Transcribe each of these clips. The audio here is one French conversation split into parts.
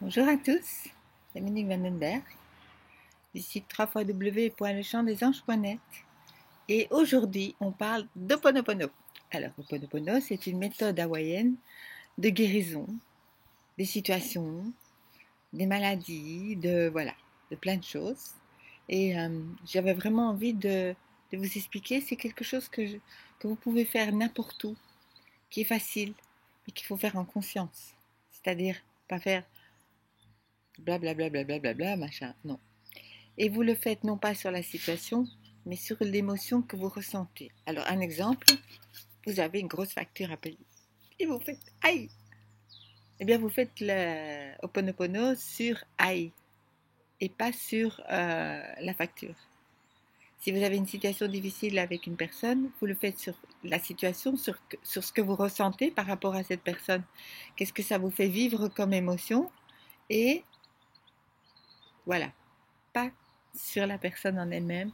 Bonjour à tous, c'est Monique Vandenberg, du site www.lechamdesanges.net et aujourd'hui on parle d'Ho'oponopono. Alors Ho'oponopono, c'est une méthode hawaïenne de guérison des situations, des maladies, de plein de choses. Et j'avais vraiment envie de vous expliquer, c'est quelque chose que vous pouvez faire n'importe où, qui est facile, mais qu'il faut faire en conscience. C'est-à-dire pas faire blablabla, machin, non. Et vous le faites non pas sur la situation, mais sur l'émotion que vous ressentez. Alors, un exemple, vous avez une grosse facture à payer. Et vous faites aïe. Eh bien, vous faites le Ho'oponopono sur aïe et pas sur la facture. Si vous avez une situation difficile avec une personne, vous le faites sur la situation, sur ce que vous ressentez par rapport à cette personne. Qu'est-ce que ça vous fait vivre comme émotion? Et voilà, pas sur la personne en elle-même,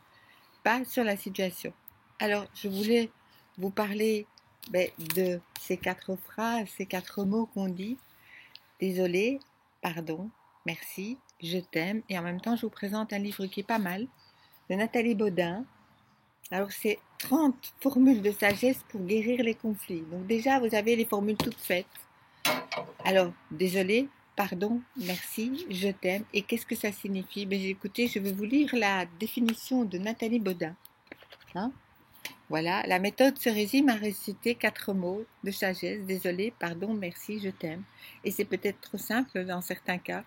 pas sur la situation. Alors, je voulais vous parler de ces 4 phrases, ces 4 mots qu'on dit. Désolé, pardon, merci, je t'aime. Et en même temps, je vous présente un livre qui est pas mal, de Nathalie Baudin. Alors, c'est 30 formules de sagesse pour guérir les conflits. Donc déjà, vous avez les formules toutes faites. Alors, désolé, pardon, merci, je t'aime. Et qu'est-ce que ça signifie? Écoutez, je vais vous lire la définition de Nathalie Baudin. Hein? Voilà, la méthode se résume à réciter 4 mots de sagesse. Désolé, pardon, merci, je t'aime. Et c'est peut-être trop simple dans certains cas.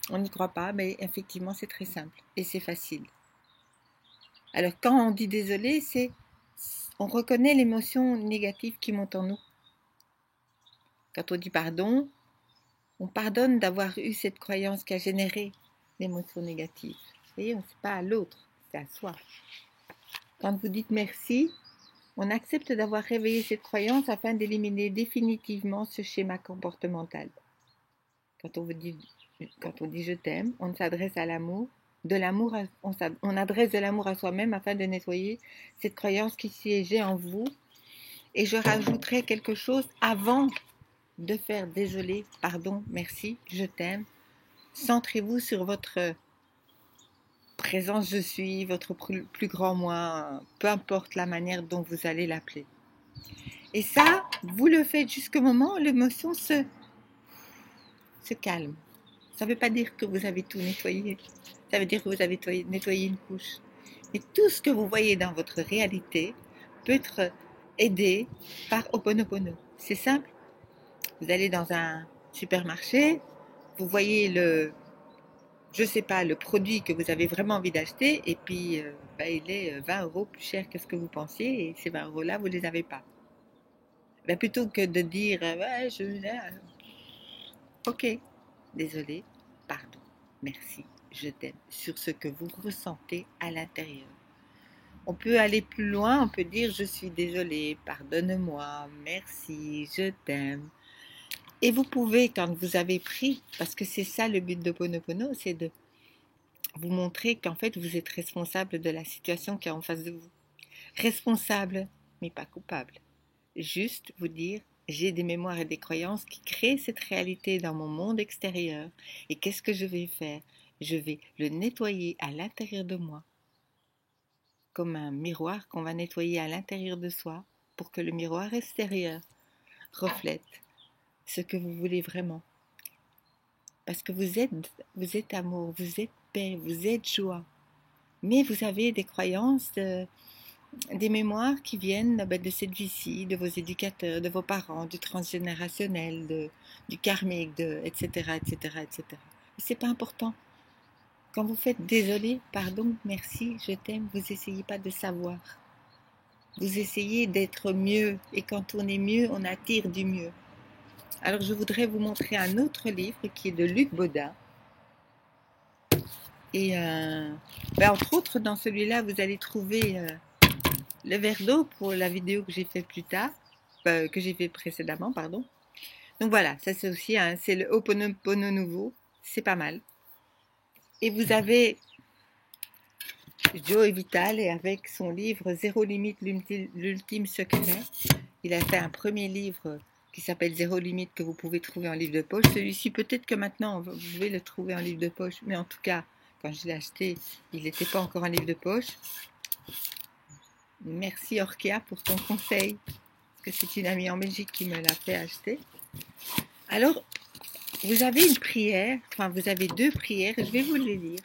On n'y croit pas, mais effectivement, c'est très simple et c'est facile. Alors, quand on dit désolé, on reconnaît l'émotion négative qui monte en nous. Quand on dit pardon, on pardonne d'avoir eu cette croyance qui a généré l'émotion négative. Vous voyez, c'est pas à l'autre, c'est à soi. Quand vous dites merci, on accepte d'avoir réveillé cette croyance afin d'éliminer définitivement ce schéma comportemental. Quand on dit je t'aime, on s'adresse à l'amour, on adresse de l'amour à soi-même afin de nettoyer cette croyance qui siégeait en vous. Et je rajouterai quelque chose avant de faire désolé, pardon, merci, je t'aime. Centrez-vous sur votre présence je suis, votre plus grand moi, peu importe la manière dont vous allez l'appeler. Et ça, vous le faites jusqu'au moment où l'émotion se calme. Ça ne veut pas dire que vous avez tout nettoyé. Ça veut dire que vous avez nettoyé une couche. Mais tout ce que vous voyez dans votre réalité peut être aidé par Ho'oponopono. C'est simple. Vous allez dans un supermarché, vous voyez le produit que vous avez vraiment envie d'acheter et puis il est 20 € plus cher que ce que vous pensiez et ces 20 € là, vous ne les avez pas. Plutôt que de dire ok, désolé, pardon, merci, je t'aime, sur ce que vous ressentez à l'intérieur. On peut aller plus loin, on peut dire je suis désolé, pardonne-moi, merci, je t'aime. Et vous pouvez, quand vous avez pris, parce que c'est ça le but de Ho'oponopono, c'est de vous montrer qu'en fait vous êtes responsable de la situation qui est en face de vous. Responsable, mais pas coupable. Juste vous dire, j'ai des mémoires et des croyances qui créent cette réalité dans mon monde extérieur. Et qu'est-ce que je vais faire? Je vais le nettoyer à l'intérieur de moi, comme un miroir qu'on va nettoyer à l'intérieur de soi, pour que le miroir extérieur reflète ce que vous voulez vraiment. Parce que vous êtes amour, vous êtes paix, vous êtes joie. Mais vous avez des croyances, des mémoires qui viennent de cette vie-ci, de vos éducateurs, de vos parents, du transgénérationnel, du karmique, etc., etc., etc. Et c'est pas important. Quand vous faites désolé, pardon, merci, je t'aime, vous essayez pas de savoir. Vous essayez d'être mieux. Et quand on est mieux, on attire du mieux. Alors je voudrais vous montrer un autre livre qui est de Luc Baudin. Et entre autres, dans celui-là, vous allez trouver le verre d'eau pour la vidéo que j'ai fait plus tard, que j'ai fait précédemment, pardon. Donc voilà, ça c'est aussi, c'est le Ho'oponopono nouveau, c'est pas mal. Et vous avez Joe Vital et avec son livre Zéro limite, l'ultime secret, il a fait un premier livre qui s'appelle Zéro Limite, que vous pouvez trouver en livre de poche. Celui-ci, peut-être que maintenant, vous pouvez le trouver en livre de poche, mais en tout cas, quand je l'ai acheté, il n'était pas encore en livre de poche. Merci Orkia pour ton conseil, parce que c'est une amie en Belgique qui me l'a fait acheter. Alors, vous avez une prière, enfin vous avez deux prières, je vais vous les lire.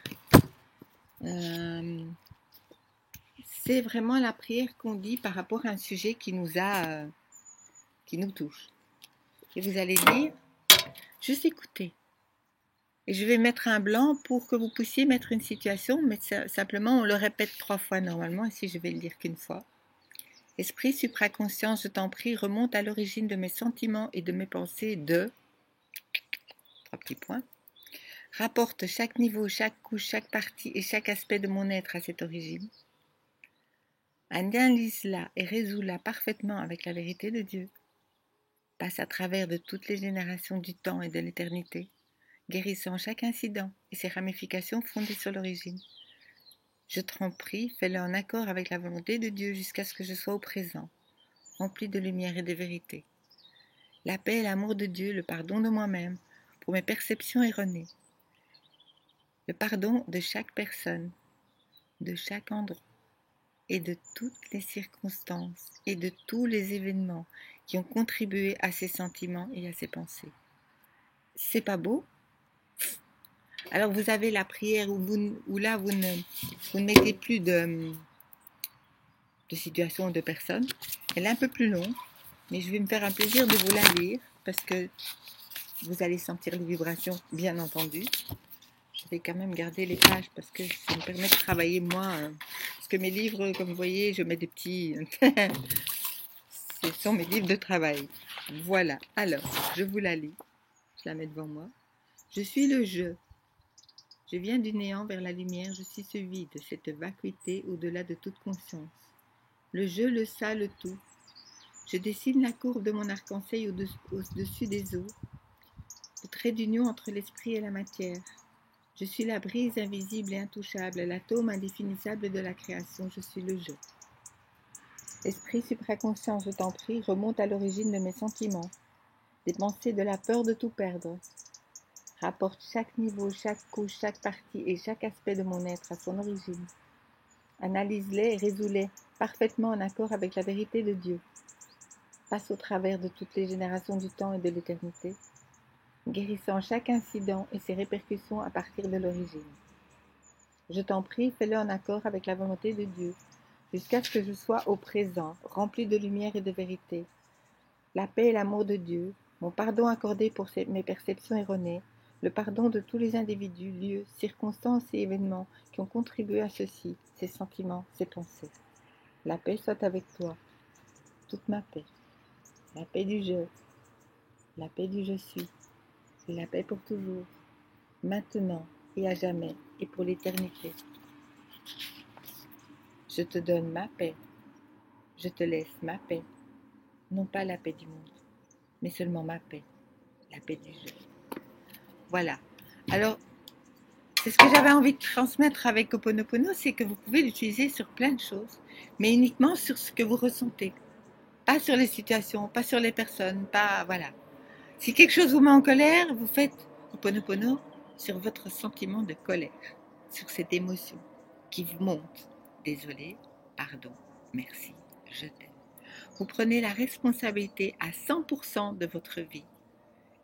C'est vraiment la prière qu'on dit par rapport à un sujet qui nous touche. Et vous allez dire, juste écoutez. Et je vais mettre un blanc pour que vous puissiez mettre une situation, mais simplement on le répète 3 fois normalement, ici je vais le dire qu'une fois. Esprit supraconscient, je t'en prie, remonte à l'origine de mes sentiments et de mes pensées de... 3 petits points. Rapporte chaque niveau, chaque couche, chaque partie et chaque aspect de mon être à cette origine. Analyse-la et résous-la parfaitement avec la vérité de Dieu. Passe à travers de toutes les générations du temps et de l'éternité, guérissant chaque incident et ses ramifications fondées sur l'origine. Je t'en prie, fais-le en accord avec la volonté de Dieu jusqu'à ce que je sois au présent, rempli de lumière et de vérité. La paix et l'amour de Dieu, le pardon de moi-même, pour mes perceptions erronées. Le pardon de chaque personne, de chaque endroit et de toutes les circonstances et de tous les événements qui ont contribué à ces sentiments et à ces pensées. C'est pas beau? Alors vous avez la prière où là vous ne mettez plus de situation ou de personne. Elle est un peu plus longue, mais je vais me faire un plaisir de vous la lire parce que vous allez sentir les vibrations, bien entendu. Je vais quand même garder les pages parce que ça me permet de travailler moi. Parce que mes livres, comme vous voyez, je mets des petits... Ce sont mes livres de travail. Voilà. Alors, je vous la lis. Je la mets devant moi. Je suis le je. Je viens du néant vers la lumière. Je suis ce vide, cette vacuité au-delà de toute conscience. Le je, le ça, le tout. Je dessine la courbe de mon arc-en-ciel au-dessus des eaux. Le trait d'union entre l'esprit et la matière. Je suis la brise invisible et intouchable, l'atome indéfinissable de la création, je suis le je. Esprit supraconscient, je t'en prie, remonte à l'origine de mes sentiments, des pensées de la peur de tout perdre. Rapporte chaque niveau, chaque couche, chaque partie et chaque aspect de mon être à son origine. Analyse-les et résous-les parfaitement en accord avec la vérité de Dieu. Passe au travers de toutes les générations du temps et de l'éternité, guérissant chaque incident et ses répercussions à partir de l'origine. Je t'en prie, fais-le en accord avec la volonté de Dieu, jusqu'à ce que je sois au présent, rempli de lumière et de vérité. La paix et l'amour de Dieu, mon pardon accordé pour mes perceptions erronées, le pardon de tous les individus, lieux, circonstances et événements qui ont contribué à ceci, ces sentiments, ces pensées. La paix soit avec toi, toute ma paix, la paix du je, la paix du je suis, et la paix pour toujours, maintenant et à jamais et pour l'éternité. Je te donne ma paix, je te laisse ma paix, non pas la paix du monde, mais seulement ma paix, la paix du je. Voilà. Alors, c'est ce que j'avais envie de transmettre avec Ho'oponopono, c'est que vous pouvez l'utiliser sur plein de choses, mais uniquement sur ce que vous ressentez. Pas sur les situations, pas sur les personnes, pas... Voilà. Si quelque chose vous met en colère, vous faites Ho'oponopono sur votre sentiment de colère, sur cette émotion qui vous monte. Désolé, pardon, merci, je t'aime. Vous prenez la responsabilité à 100% de votre vie.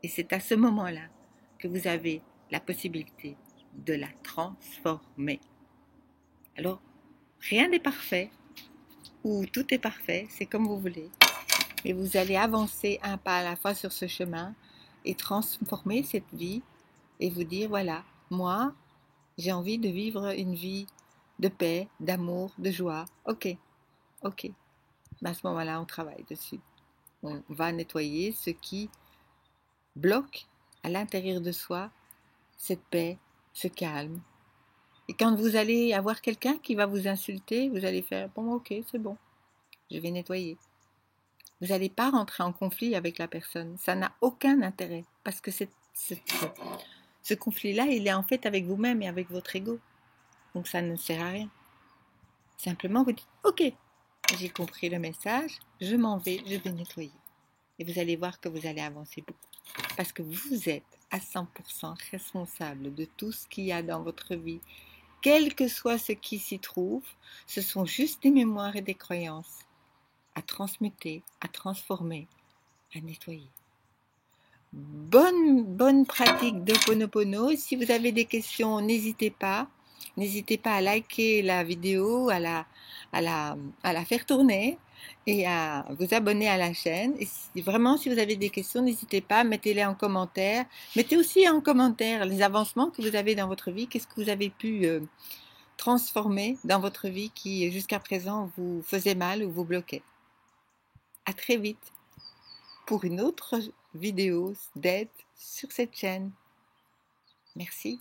Et c'est à ce moment-là que vous avez la possibilité de la transformer. Alors, rien n'est parfait, ou tout est parfait, c'est comme vous voulez. Et vous allez avancer un pas à la fois sur ce chemin et transformer cette vie et vous dire, voilà, moi, j'ai envie de vivre une vie de paix, d'amour, de joie. Ok. À ce moment-là, on travaille dessus. On va nettoyer ce qui bloque à l'intérieur de soi cette paix, ce calme. Et quand vous allez avoir quelqu'un qui va vous insulter, vous allez faire bon, ok, c'est bon, je vais nettoyer. Vous n'allez pas rentrer en conflit avec la personne. Ça n'a aucun intérêt parce que ce conflit-là, il est en fait avec vous-même et avec votre ego. Donc ça ne sert à rien. Simplement, vous dites ok, j'ai compris le message, je m'en vais, je vais nettoyer. et vous allez voir que vous allez avancer beaucoup. Parce que vous êtes à 100% responsable de tout ce qu'il y a dans votre vie. Quel que soit ce qui s'y trouve, ce sont juste des mémoires et des croyances à transmuter, à transformer, à nettoyer. Bonne pratique de Ho'oponopono. Si vous avez des questions, n'hésitez pas. N'hésitez pas à liker la vidéo, à la faire tourner et à vous abonner à la chaîne. Et vraiment, si vous avez des questions, n'hésitez pas, mettez-les en commentaire. Mettez aussi en commentaire les avancements que vous avez dans votre vie. Qu'est-ce que vous avez pu transformer dans votre vie qui, jusqu'à présent, vous faisait mal ou vous bloquait. À très vite pour une autre vidéo d'aide sur cette chaîne. Merci.